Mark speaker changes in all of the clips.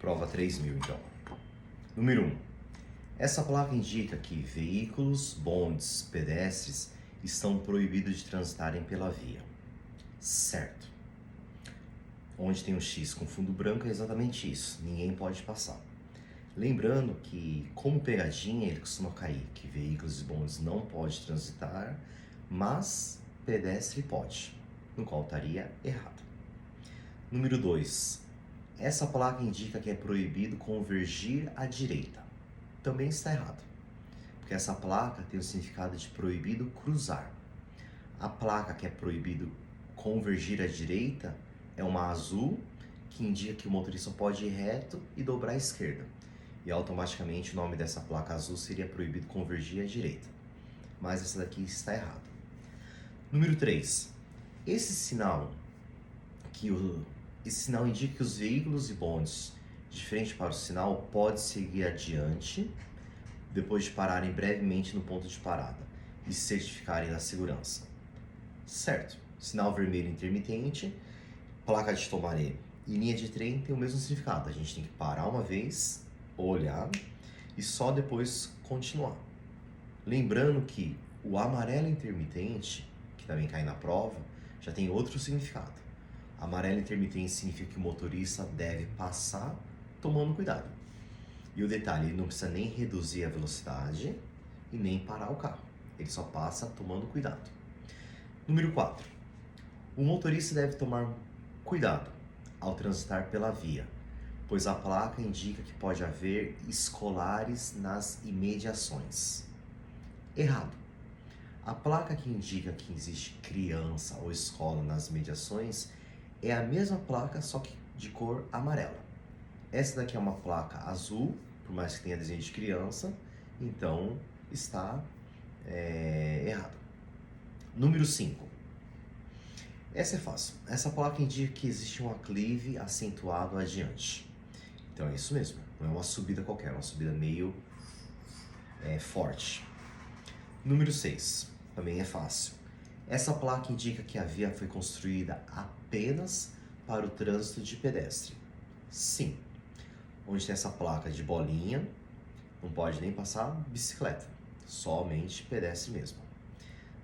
Speaker 1: Prova 3000, então. Número 1. Essa placa indica que veículos, bondes, pedestres estão proibidos de transitarem pela via. Certo. Onde tem um X com fundo branco é exatamente isso. Ninguém pode passar. Lembrando que, como pegadinha, ele costuma cair que veículos e bondes não podem transitar, mas pedestre pode, no qual estaria errado. Número 2. Essa placa indica que é proibido convergir à direita. Também está errado, porque essa placa tem o significado de proibido cruzar. A placa que é proibido convergir à direita é uma azul, que indica que o motorista pode ir reto e dobrar à esquerda. E automaticamente o nome dessa placa azul seria proibido convergir à direita. Mas essa daqui está errada. Número 3. Esse sinal indica que os veículos e bondes de frente para o sinal podem seguir adiante depois de pararem brevemente no ponto de parada e se certificarem da segurança. Certo. Sinal vermelho intermitente, placa de tomaré e linha de trem tem o mesmo significado. A gente tem que parar uma vez, olhar e só depois continuar. Lembrando que o amarelo intermitente, que também cai na prova, já tem outro significado. Amarelo intermitente significa que o motorista deve passar tomando cuidado. E o detalhe, ele não precisa nem reduzir a velocidade e nem parar o carro. Ele só passa tomando cuidado. Número 4. O motorista deve tomar cuidado ao transitar pela via, pois a placa indica que pode haver escolares nas imediações. Errado. A placa que indica que existe criança ou escola nas imediações é a mesma placa, só que de cor amarela. Essa daqui é uma placa azul, por mais que tenha desenho de criança, então está errado. Número 5. Essa é fácil. Essa placa indica que existe um aclive acentuado adiante. Então é isso mesmo, não é uma subida qualquer, é uma subida meio forte. Número 6. Também é fácil. Essa placa indica que a via foi construída apenas para o trânsito de pedestre. Sim. Onde tem essa placa de bolinha, não pode nem passar bicicleta, somente pedestre mesmo.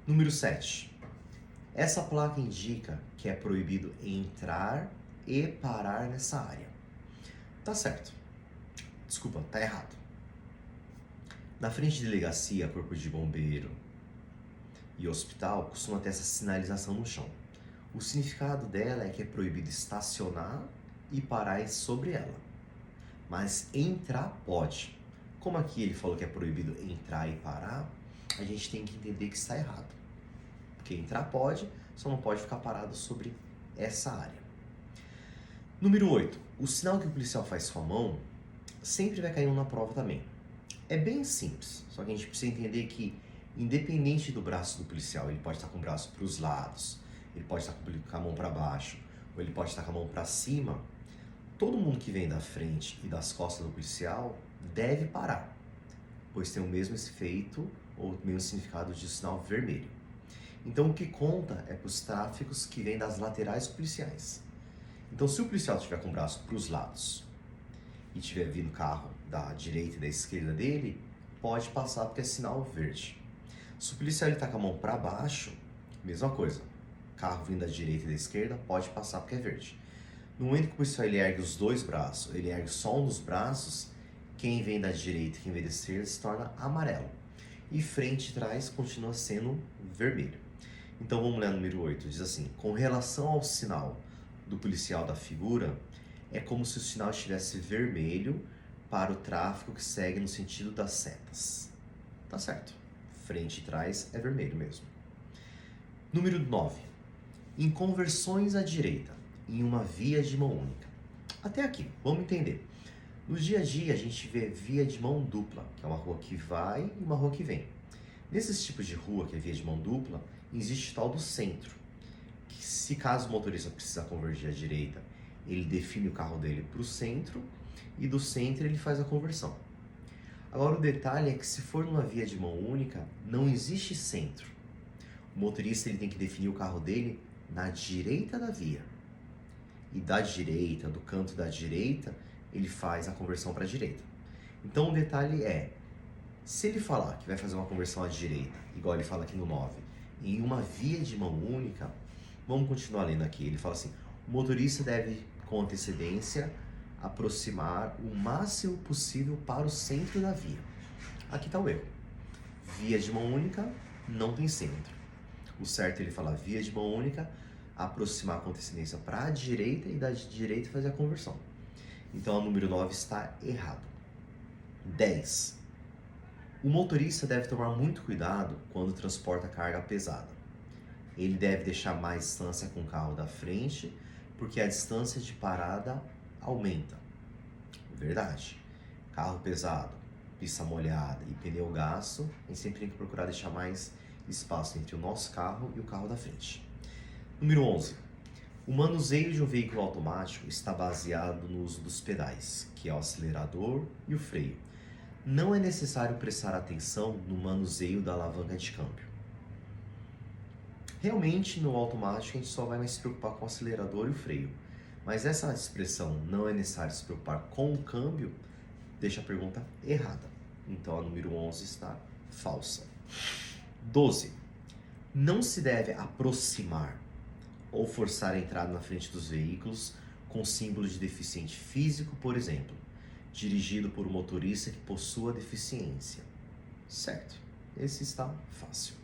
Speaker 1: Número 7. Essa placa indica que é proibido entrar e parar nessa área. Tá certo. Desculpa, tá errado. Na frente de delegacia, corpo de bombeiro e hospital, costuma ter essa sinalização no chão. O significado dela é que é proibido estacionar e parar sobre ela. Mas entrar pode. Como aqui ele falou que é proibido entrar e parar, a gente tem que entender que está errado. Porque entrar pode, só não pode ficar parado sobre essa área. Número 8. O sinal que o policial faz com a mão sempre vai cair na prova também. É bem simples, só que a gente precisa entender que, independente do braço do policial, ele pode estar com o braço para os lados, ele pode estar com a mão para baixo, ou ele pode estar com a mão para cima. Todo mundo que vem da frente e das costas do policial deve parar, pois tem o mesmo efeito ou o mesmo significado de sinal vermelho. Então o que conta é para os tráficos que vêm das laterais policiais. Então se o policial estiver com o braço para os lados e estiver vindo carro da direita e da esquerda dele, pode passar porque é sinal verde. Se o policial está com a mão para baixo, mesma coisa. Carro vindo da direita e da esquerda, pode passar porque é verde. No momento que o policial ele ergue os dois braços, ele ergue só um dos braços, quem vem da direita e quem vem da esquerda se torna amarelo. E frente e trás continua sendo vermelho. Então vamos ler o número 8, diz assim: com relação ao sinal do policial da figura, é como se o sinal estivesse vermelho para o tráfego que segue no sentido das setas. Tá certo. Frente e trás é vermelho mesmo. Número 9. Em conversões à direita, em uma via de mão única. Até aqui, vamos entender. No dia a dia a gente vê via de mão dupla, que é uma rua que vai e uma rua que vem. Nesses tipos de rua, que é via de mão dupla, existe o tal do centro, que se caso o motorista precisa convergir à direita, ele define o carro dele para o centro e do centro ele faz a conversão. Agora o detalhe é que se for numa via de mão única, não existe centro. O motorista ele tem que definir o carro dele na direita da via. E da direita, do canto da direita, ele faz a conversão para a direita. Então o detalhe é, se ele falar que vai fazer uma conversão à direita, igual ele fala aqui no 9, em uma via de mão única, vamos continuar lendo aqui. Ele fala assim, o motorista deve, com antecedência, aproximar o máximo possível para o centro da via. Aqui está o erro. Via de mão única não tem centro. O certo ele fala via de mão única, aproximar com antecedência para a direita e da direita fazer a conversão. Então, a número 9 está errado. 10. O motorista deve tomar muito cuidado quando transporta carga pesada. Ele deve deixar mais distância com o carro da frente, porque a distância de parada aumenta. Verdade. Carro pesado, pista molhada e pneu gasto, a gente sempre tem que procurar deixar mais espaço entre o nosso carro e o carro da frente. Número 11. O manuseio de um veículo automático está baseado no uso dos pedais, que é o acelerador e o freio. Não é necessário prestar atenção no manuseio da alavanca de câmbio. Realmente, no automático, a gente só vai mais se preocupar com o acelerador e o freio. Mas essa expressão, não é necessário se preocupar com o câmbio, deixa a pergunta errada. Então, a número 11 está falsa. 12. Não se deve aproximar ou forçar a entrada na frente dos veículos com símbolo de deficiente físico, por exemplo, dirigido por um motorista que possua deficiência. Certo, esse está fácil.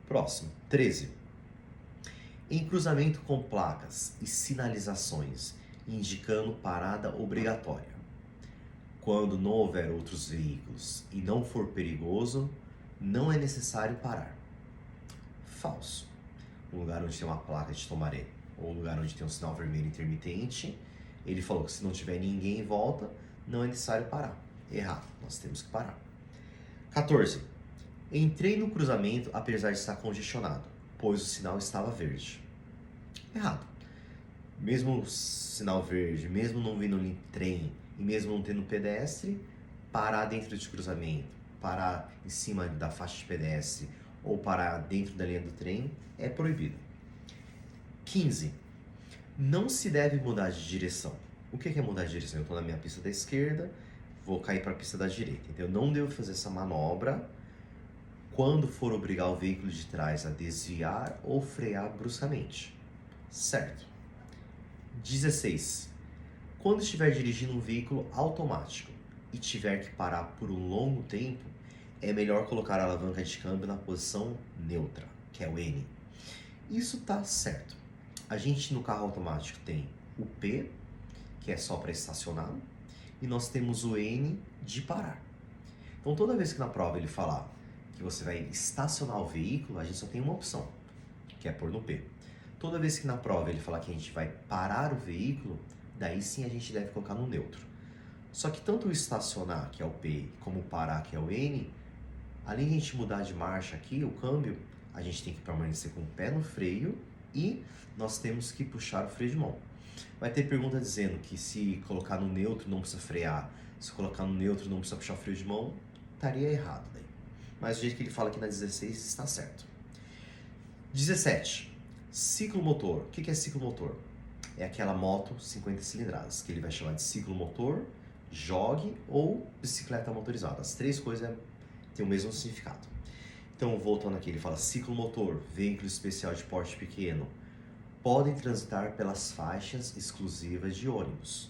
Speaker 1: Próximo, 13. Em cruzamento com placas e sinalizações indicando parada obrigatória, quando não houver outros veículos e não for perigoso, não é necessário parar. Falso. Um lugar onde tem uma placa de tomaré ou um lugar onde tem um sinal vermelho intermitente, ele falou que se não tiver ninguém em volta, não é necessário parar. Errado, nós temos que parar. 14. Entrei no cruzamento apesar de estar congestionado, pois o sinal estava verde. Errado. Mesmo o sinal verde, mesmo não vindo trem e mesmo não tendo pedestre, parar dentro de cruzamento, parar em cima da faixa de pedestre ou parar dentro da linha do trem é proibido. 15. Não se deve mudar de direção. O que é mudar de direção? Eu estou na minha pista da esquerda, vou cair para a pista da direita. Então eu não devo fazer essa manobra quando for obrigar o veículo de trás a desviar ou frear bruscamente. Certo. 16. Quando estiver dirigindo um veículo automático e tiver que parar por um longo tempo, é melhor colocar a alavanca de câmbio na posição neutra, que é o N. Isso tá certo. A gente no carro automático tem o P, que é só para estacionar, e nós temos o N de parar. Então toda vez que na prova ele falar que você vai estacionar o veículo, a gente só tem uma opção, que é pôr no P. Toda vez que na prova ele falar que a gente vai parar o veículo, daí sim a gente deve colocar no neutro. Só que tanto o estacionar, que é o P, como o parar, que é o N, além de a gente mudar de marcha aqui, o câmbio, a gente tem que permanecer com o pé no freio e nós temos que puxar o freio de mão. Vai ter pergunta dizendo que se colocar no neutro não precisa frear, se colocar no neutro não precisa puxar o freio de mão, estaria errado daí. Mas o jeito que ele fala aqui na 16 está certo. 17. Ciclomotor. O que é ciclomotor? É aquela moto 50 cilindradas, que ele vai chamar de ciclomotor, jogue ou bicicleta motorizada. As três coisas têm o mesmo significado. Então, voltando aqui, ele fala ciclomotor, veículo especial de porte pequeno, podem transitar pelas faixas exclusivas de ônibus.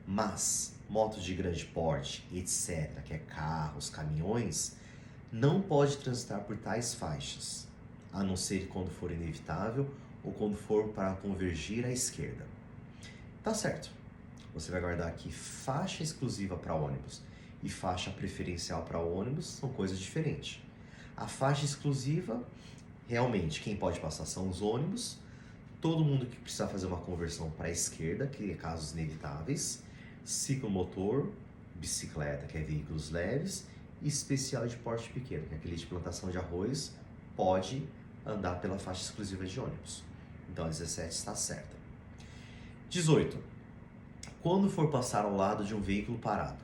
Speaker 1: Mas, motos de grande porte, etc., que é carros, caminhões, não pode transitar por tais faixas, a não ser quando for inevitável ou quando for para convergir à esquerda. Tá certo. Você vai guardar aqui faixa exclusiva para ônibus e faixa preferencial para ônibus são coisas diferentes. A faixa exclusiva, realmente, quem pode passar são os ônibus, todo mundo que precisar fazer uma conversão para a esquerda, que é casos inevitáveis, ciclomotor, bicicleta, que é veículos leves, e especial de porte pequeno, que é aquele de plantação de arroz, pode andar pela faixa exclusiva de ônibus. Então a 17 está certa. 18. Quando for passar ao lado de um veículo parado,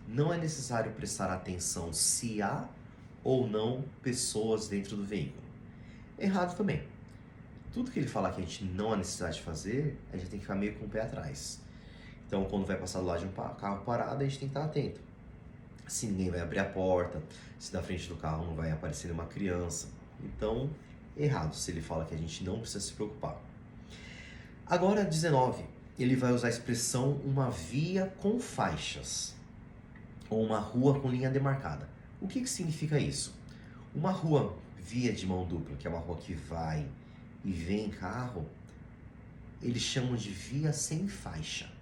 Speaker 1: não é necessário prestar atenção se há ou não pessoas dentro do veículo. Errado também. Tudo que ele falar que a gente não há necessidade de fazer, a gente tem que ficar meio com o pé atrás. Então, quando vai passar do lado de um carro parado, a gente tem que estar atento. Se ninguém vai abrir a porta, se da frente do carro não vai aparecer uma criança. Então, errado se ele fala que a gente não precisa se preocupar. Agora, 19, ele vai usar a expressão uma via com faixas ou uma rua com linha demarcada. O que significa isso? Uma rua via de mão dupla, que é uma rua que vai e vem carro, eles chamam de via sem faixa.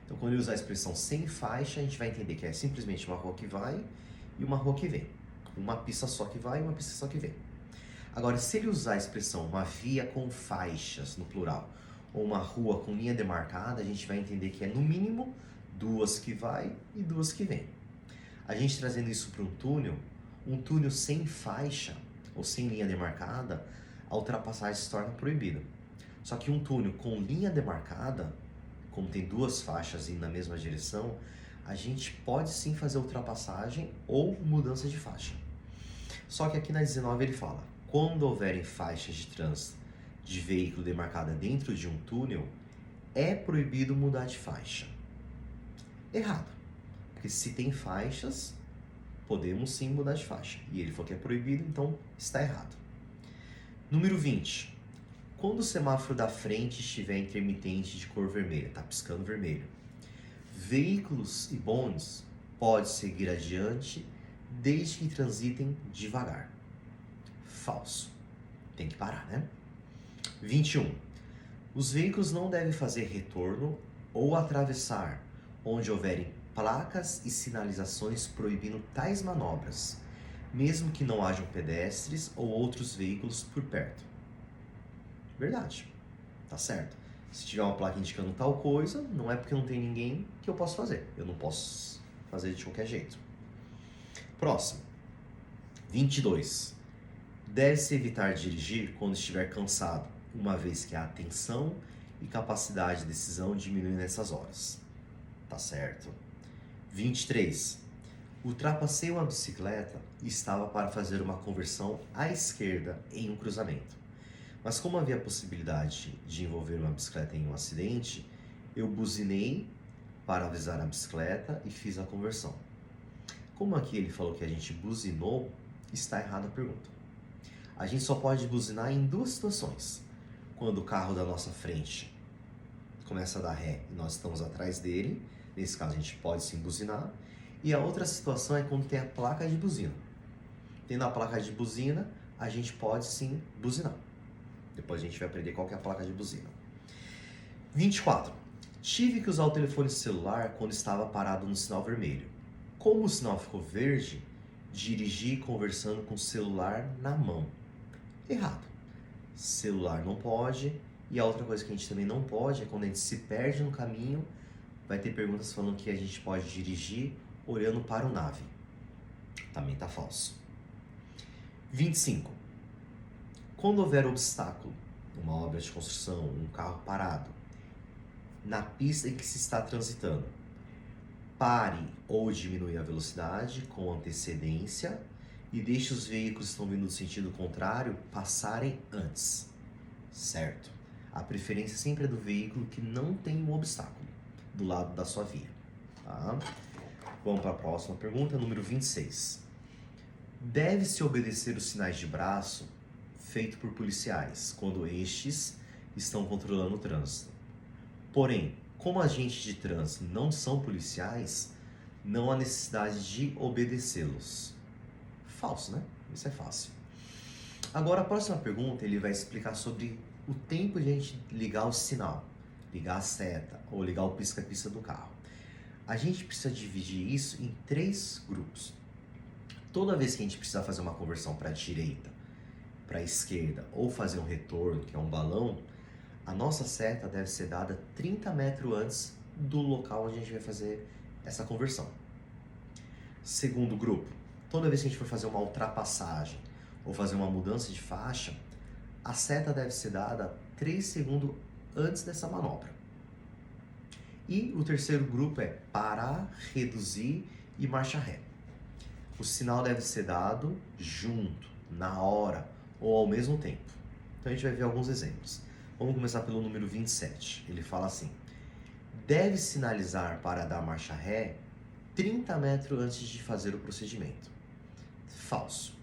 Speaker 1: Então, quando ele usar a expressão sem faixa, a gente vai entender que é simplesmente uma rua que vai e uma rua que vem. Uma pista só que vai e uma pista só que vem. Agora, se ele usar a expressão uma via com faixas, no plural, ou uma rua com linha demarcada, a gente vai entender que é, no mínimo, duas que vai e duas que vem. A gente trazendo isso para um túnel sem faixa ou sem linha demarcada, a ultrapassagem se torna proibida. Só que um túnel com linha demarcada, como tem duas faixas indo na mesma direção, a gente pode sim fazer ultrapassagem ou mudança de faixa. Só que aqui na 19 ele fala, quando houverem faixas de trânsito de veículo demarcada dentro de um túnel, é proibido mudar de faixa. Errado. Porque se tem faixas, podemos sim mudar de faixa. E ele falou que é proibido, então está errado. Número 20. Quando o semáforo da frente estiver intermitente de cor vermelha, está piscando vermelho, veículos e bondes podem seguir adiante desde que transitem devagar. Falso. Tem que parar, né? 21. Os veículos não devem fazer retorno ou atravessar onde houverem placas e sinalizações proibindo tais manobras, mesmo que não hajam pedestres ou outros veículos por perto. Verdade. Tá certo. Se tiver uma placa indicando tal coisa, não é porque não tem ninguém que eu posso fazer. Eu não posso fazer de qualquer jeito. Próximo. 22. Deve-se evitar dirigir quando estiver cansado, uma vez que a atenção e capacidade de decisão diminuem nessas horas. Tá certo. 23. Ultrapassei uma bicicleta e estava para fazer uma conversão à esquerda em um cruzamento. Mas como havia a possibilidade de envolver uma bicicleta em um acidente, eu buzinei para avisar a bicicleta e fiz a conversão. Como aqui ele falou que a gente buzinou, está errada a pergunta. A gente só pode buzinar em duas situações. Quando o carro da nossa frente começa a dar ré e nós estamos atrás dele, nesse caso a gente pode sim buzinar. E a outra situação é quando tem a placa de buzina. Tendo a placa de buzina, a gente pode sim buzinar. Depois a gente vai aprender qual que é a placa de buzina. 24. Tive que usar o telefone celular quando estava parado no sinal vermelho. Como o sinal ficou verde, dirigi conversando com o celular na mão. Errado. Celular não pode. E a outra coisa que a gente também não pode é quando a gente se perde no caminho, vai ter perguntas falando que a gente pode dirigir olhando para o nave. Também tá falso. 25. Quando houver obstáculo, uma obra de construção, um carro parado, na pista em que se está transitando, pare ou diminui a velocidade com antecedência e deixe os veículos que estão vindo do sentido contrário passarem antes. Certo? A preferência sempre é do veículo que não tem um obstáculo do lado da sua via. Tá? Vamos para a próxima pergunta, número 26. Deve-se obedecer os sinais de braço feito por policiais quando estes estão controlando o trânsito. Porém, como agentes de trânsito não são policiais, não há necessidade de obedecê-los. Falso, né? Isso é fácil. Agora, a próxima pergunta, ele vai explicar sobre o tempo de a gente ligar o sinal, ligar a seta ou ligar o pisca-pisca do carro. A gente precisa dividir isso em 3 grupos. Toda vez que a gente precisar fazer uma conversão para a direita, para a esquerda ou fazer um retorno, que é um balão, a nossa seta deve ser dada 30 metros antes do local onde a gente vai fazer essa conversão. Segundo grupo, toda vez que a gente for fazer uma ultrapassagem ou fazer uma mudança de faixa, a seta deve ser dada 3 segundos antes dessa manobra. E o terceiro grupo é parar, reduzir e marcha ré. O sinal deve ser dado junto, na hora ou ao mesmo tempo. Então a gente vai ver alguns exemplos. Vamos começar pelo número 27. Ele fala assim: deve sinalizar para dar marcha ré 30 metros antes de fazer o procedimento. Falso.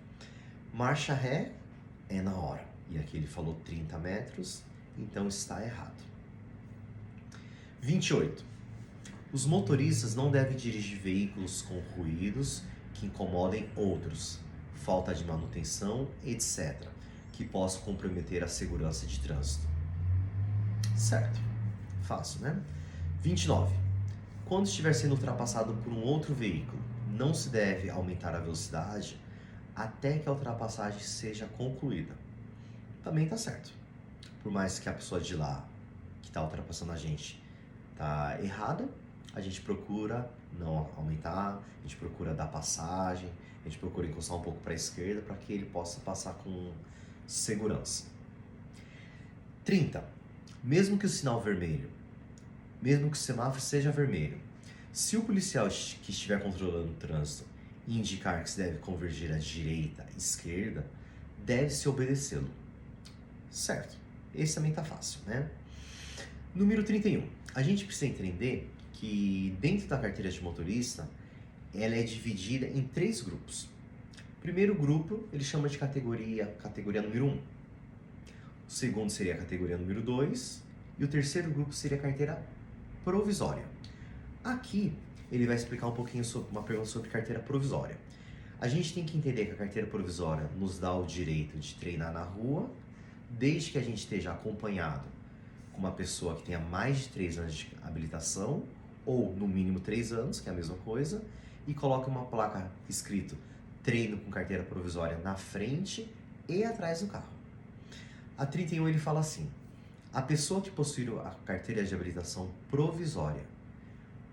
Speaker 1: Marcha ré é na hora. E aqui ele falou 30 metros, então está errado. 28. Os motoristas não devem dirigir veículos com ruídos que incomodem outros, falta de manutenção, etc., que possam comprometer a segurança de trânsito. Certo. Fácil, né? 29. Quando estiver sendo ultrapassado por um outro veículo, não se deve aumentar a velocidade até que a ultrapassagem seja concluída. Também está certo. Por mais que a pessoa de lá, que está ultrapassando a gente, está errada, a gente procura não aumentar, a gente procura dar passagem, a gente procura encostar um pouco para a esquerda para que ele possa passar com segurança. 30. Mesmo que o sinal vermelho, mesmo que o semáforo seja vermelho, se o policial que estiver controlando o trânsito indicar que se deve convergir à direita, esquerda, deve-se obedecê-lo. Certo. Esse também tá fácil, né? Número 31. A gente precisa entender que dentro da carteira de motorista, ela é dividida em 3 grupos. O primeiro grupo, ele chama de categoria número 1. O segundo seria a categoria número 2. E o terceiro grupo seria a carteira provisória. Aqui, ele vai explicar um pouquinho sobre uma pergunta sobre carteira provisória. A gente tem que entender que a carteira provisória nos dá o direito de treinar na rua, desde que a gente esteja acompanhado com uma pessoa que tenha mais de 3 anos de habilitação, ou no mínimo 3 anos, que é a mesma coisa, e coloque uma placa escrito treino com carteira provisória na frente e atrás do carro. A 31 ele fala assim: a pessoa que possui a carteira de habilitação provisória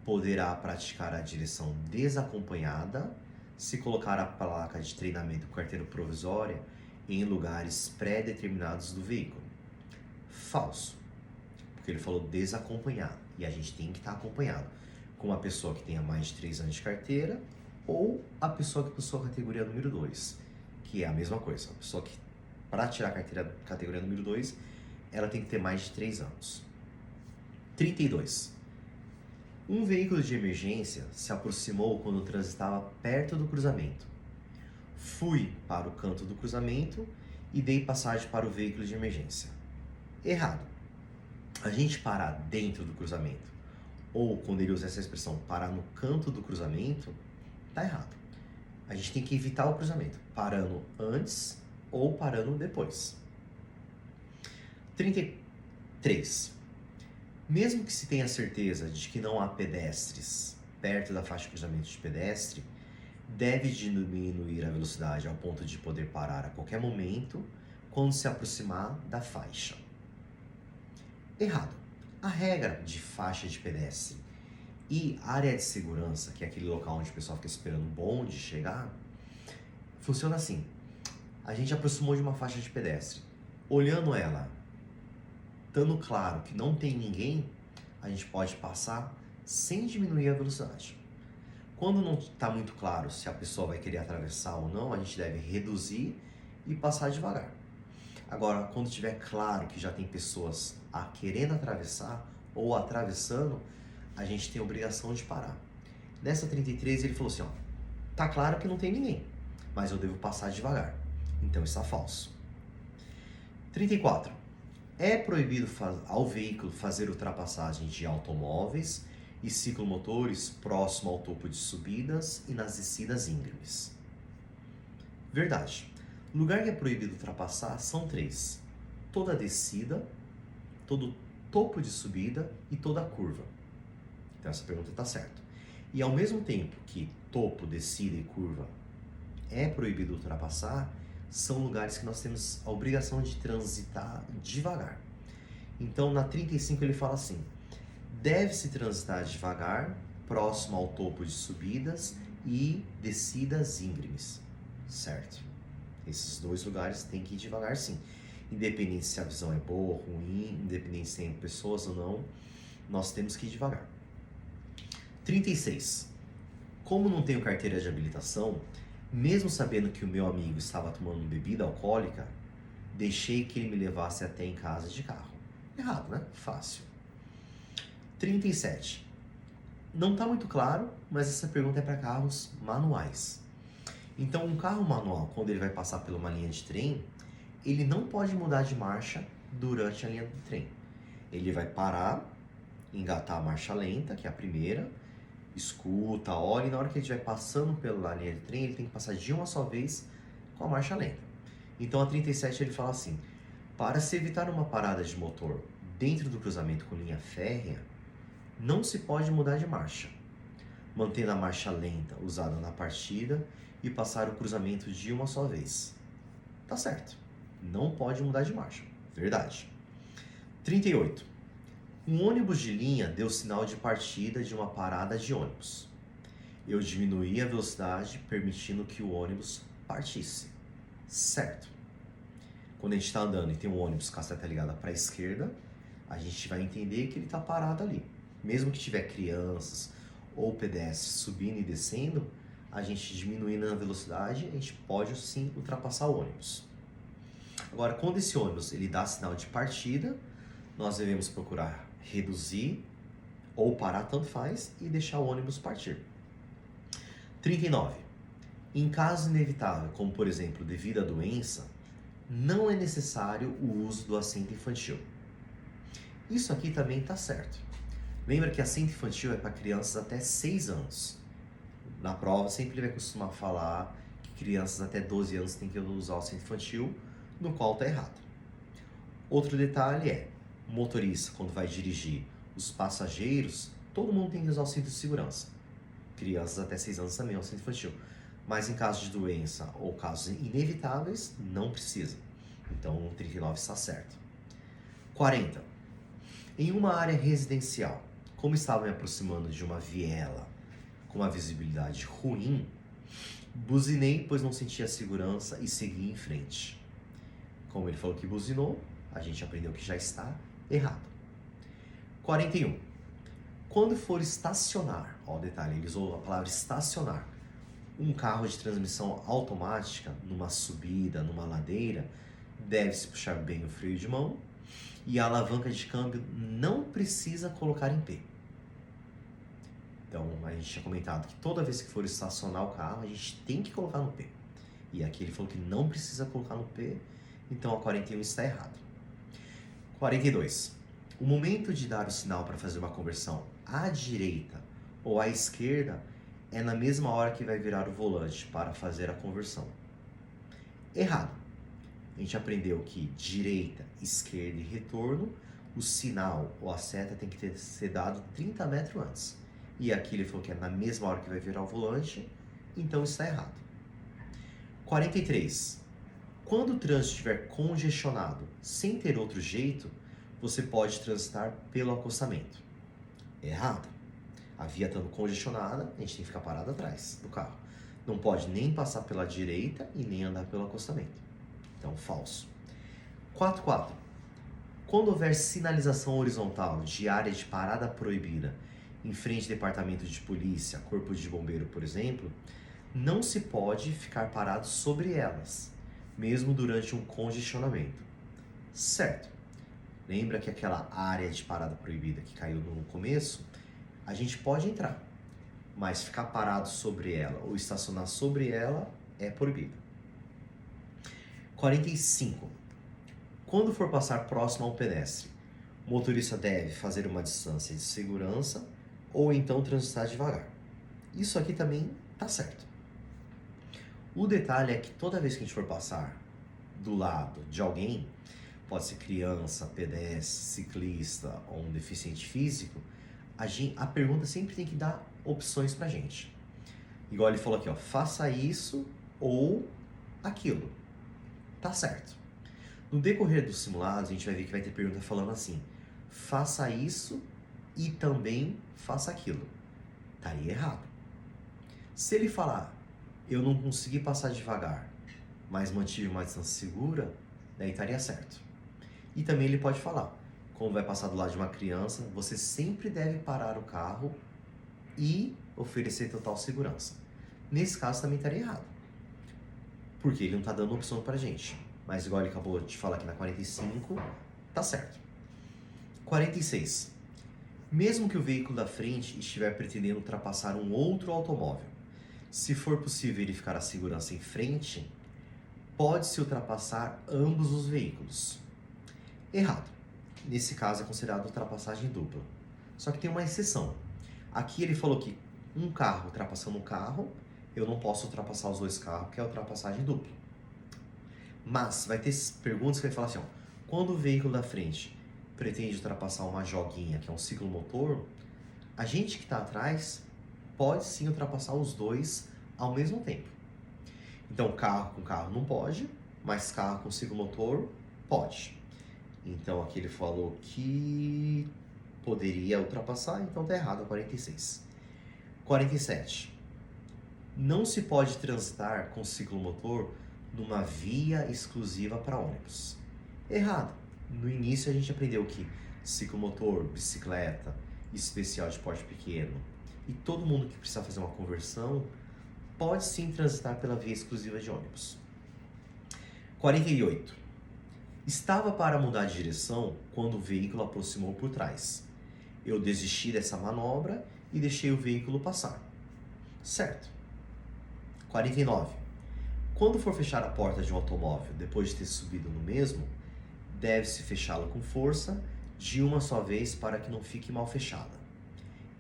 Speaker 1: poderá praticar a direção desacompanhada se colocar a placa de treinamento com carteira provisória em lugares pré-determinados do veículo. Falso, porque ele falou desacompanhado, e a gente tem que estar acompanhado com uma pessoa que tenha mais de 3 anos de carteira ou a pessoa que possui a categoria número 2, que é a mesma coisa. A pessoa que, para tirar a categoria número 2, ela tem que ter mais de 3 anos. 32. Um veículo de emergência se aproximou quando transitava perto do cruzamento. Fui para o canto do cruzamento e dei passagem para o veículo de emergência. Errado. A gente parar dentro do cruzamento, ou quando ele usa essa expressão, parar no canto do cruzamento, tá errado. A gente tem que evitar o cruzamento, parando antes ou parando depois. 33. Mesmo que se tenha certeza de que não há pedestres perto da faixa de cruzamento de pedestre, deve diminuir a velocidade ao ponto de poder parar a qualquer momento quando se aproximar da faixa. Errado. A regra de faixa de pedestre e área de segurança, que é aquele local onde o pessoal fica esperando o bonde chegar, funciona assim. A gente aproximou de uma faixa de pedestre. Olhando ela, estando claro que não tem ninguém, a gente pode passar sem diminuir a velocidade. Quando não está muito claro se a pessoa vai querer atravessar ou não, a gente deve reduzir e passar devagar. Agora, quando estiver claro que já tem pessoas querendo atravessar ou atravessando, a gente tem a obrigação de parar. Nessa 33 ele falou assim, ó, tá claro que não tem ninguém, mas eu devo passar devagar. Então está falso. 34. É proibido ao veículo fazer ultrapassagem de automóveis e ciclomotores próximo ao topo de subidas e nas descidas íngremes. Verdade. O lugar que é proibido ultrapassar são 3. Toda descida, todo topo de subida e toda curva. Então essa pergunta está certa. E ao mesmo tempo que topo, descida e curva é proibido ultrapassar, são lugares que nós temos a obrigação de transitar devagar. Então na 35 ele fala assim: deve-se transitar devagar, próximo ao topo de subidas e descidas íngremes. Certo. Esses 2 lugares tem que ir devagar sim. Independente se a visão é boa ou ruim, independente se tem pessoas ou não, nós temos que ir devagar. 36. Como não tenho carteira de habilitação, mesmo sabendo que o meu amigo estava tomando bebida alcoólica, deixei que ele me levasse até em casa de carro. Errado, né? Fácil. 37. Não está muito claro, mas essa pergunta é para carros manuais. Então, um carro manual, quando ele vai passar por uma linha de trem, ele não pode mudar de marcha durante a linha do trem. Ele vai parar, engatar a marcha lenta, que é a primeira, escuta, olha, e na hora que ele estiver passando pela linha de trem, ele tem que passar de uma só vez com a marcha lenta. Então, a 37 ele fala assim: para se evitar uma parada de motor dentro do cruzamento com linha férrea, não se pode mudar de marcha, mantendo a marcha lenta usada na partida e passar o cruzamento de uma só vez. Tá certo. Não pode mudar de marcha. Verdade. 38. Um ônibus de linha deu sinal de partida de uma parada de ônibus. Eu diminuí a velocidade, permitindo que o ônibus partisse. Certo. Quando a gente está andando e tem um ônibus com a seta ligada para a esquerda, a gente vai entender que ele está parado ali. Mesmo que tiver crianças ou pedestres subindo e descendo, a gente diminuindo a velocidade, a gente pode sim ultrapassar o ônibus. Agora, quando esse ônibus ele dá sinal de partida, nós devemos procurar reduzir ou parar, tanto faz, e deixar o ônibus partir. 39. Em caso inevitável, como por exemplo devido à doença, não é necessário o uso do assento infantil. Isso aqui também está certo. Lembra que assento infantil é para crianças até 6 anos. Na prova sempre vai costumar falar que crianças até 12 anos têm que usar o assento infantil, no qual está errado. Outro detalhe é, o motorista, quando vai dirigir os passageiros, todo mundo tem que usar o cinto de segurança. Crianças até 6 anos também, o cinto infantil. Mas em caso de doença ou casos inevitáveis, não precisa. Então, o 39 está certo. 40. Em uma área residencial, como estava me aproximando de uma viela com uma visibilidade ruim, buzinei, pois não sentia segurança e segui em frente. Como ele falou que buzinou, a gente aprendeu que já está errado. 41. Quando for estacionar, ó o detalhe, ele usou a palavra estacionar, um carro de transmissão automática numa subida, numa ladeira, deve-se puxar bem o freio de mão e a alavanca de câmbio não precisa colocar em P. Então, a gente tinha comentado que toda vez que for estacionar o carro, a gente tem que colocar no P. E aqui ele falou que não precisa colocar no P, então a 41 está errado. 42. O momento de dar o sinal para fazer uma conversão à direita ou à esquerda é na mesma hora que vai virar o volante para fazer a conversão. Errado. A gente aprendeu que direita, esquerda e retorno, o sinal ou a seta tem que ser dado 30 metros antes. E aqui ele falou que é na mesma hora que vai virar o volante, então está errado. 43. Quando o trânsito estiver congestionado, sem ter outro jeito, você pode transitar pelo acostamento. Errado. A via estando congestionada, a gente tem que ficar parado atrás do carro. Não pode nem passar pela direita e nem andar pelo acostamento. Então, falso. 44. Quando houver sinalização horizontal de área de parada proibida em frente ao departamento de polícia, corpo de bombeiro, por exemplo, não se pode ficar parado sobre elas, mesmo durante um congestionamento. Certo. Lembra que aquela área de parada proibida que caiu no começo, a gente pode entrar, mas ficar parado sobre ela ou estacionar sobre ela é proibido. 45. Quando for passar próximo a um pedestre, o motorista deve fazer uma distância de segurança ou então transitar devagar. Isso aqui também está certo. O detalhe é que toda vez que a gente for passar do lado de alguém, pode ser criança, pedestre, ciclista ou um deficiente físico, a pergunta sempre tem que dar opções pra gente. Igual ele falou aqui, ó, faça isso ou aquilo. Tá certo. No decorrer dos simulados, a gente vai ver que vai ter pergunta falando assim, faça isso e também faça aquilo. Estaria errado. Se ele falar, eu não consegui passar devagar, mas mantive uma distância segura, daí estaria certo. E também ele pode falar, como vai passar do lado de uma criança, você sempre deve parar o carro e oferecer total segurança. Nesse caso também estaria errado, porque ele não está dando opção pra gente. Mas igual ele acabou de falar aqui na 45, tá certo. 46. Mesmo que o veículo da frente estiver pretendendo ultrapassar um outro automóvel, se for possível verificar a segurança em frente, pode-se ultrapassar ambos os veículos. Errado. Nesse caso é considerado ultrapassagem dupla. Só que tem uma exceção. Aqui ele falou que um carro ultrapassando um carro, eu não posso ultrapassar os dois carros, que é ultrapassagem dupla. Mas vai ter perguntas que vai falar assim, ó, quando o veículo da frente pretende ultrapassar uma joguinha, que é um ciclomotor, a gente que está atrás pode sim ultrapassar os dois ao mesmo tempo. Então carro com carro não pode, mas carro com ciclomotor pode. Então aqui ele falou que poderia ultrapassar, então tá errado, 46. 47. Não se pode transitar com ciclomotor numa via exclusiva para ônibus. Errado. No início a gente aprendeu que ciclomotor, bicicleta, especial de porte pequeno e todo mundo que precisa fazer uma conversão pode sim transitar pela via exclusiva de ônibus. 48. Estava para mudar de direção quando o veículo aproximou por trás. Eu desisti dessa manobra e deixei o veículo passar. Certo. 49. Quando for fechar a porta de um automóvel depois de ter subido no mesmo, deve-se fechá-la com força de uma só vez para que não fique mal fechada.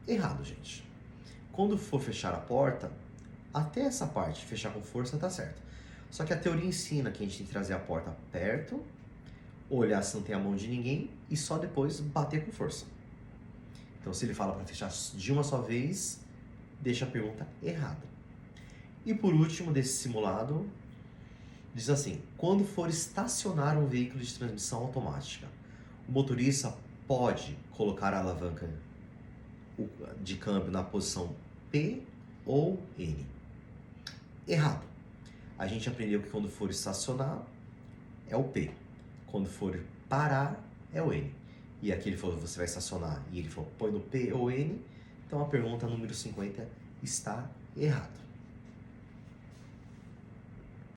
Speaker 1: Errado, gente. Quando for fechar a porta, até essa parte, fechar com força, tá certo. Só que a teoria ensina que a gente tem que trazer a porta perto, olhar se não tem a mão de ninguém e só depois bater com força. Então, se ele fala para fechar de uma só vez, deixa a pergunta errada. E por último, desse simulado, diz assim: quando for estacionar um veículo de transmissão automática, o motorista pode colocar a alavanca de câmbio na posição P ou N. Errado. A gente aprendeu que quando for estacionar é o P, quando for parar é o N. E aqui ele falou que você vai estacionar e ele falou põe no P ou N, então a pergunta número 50 está errada.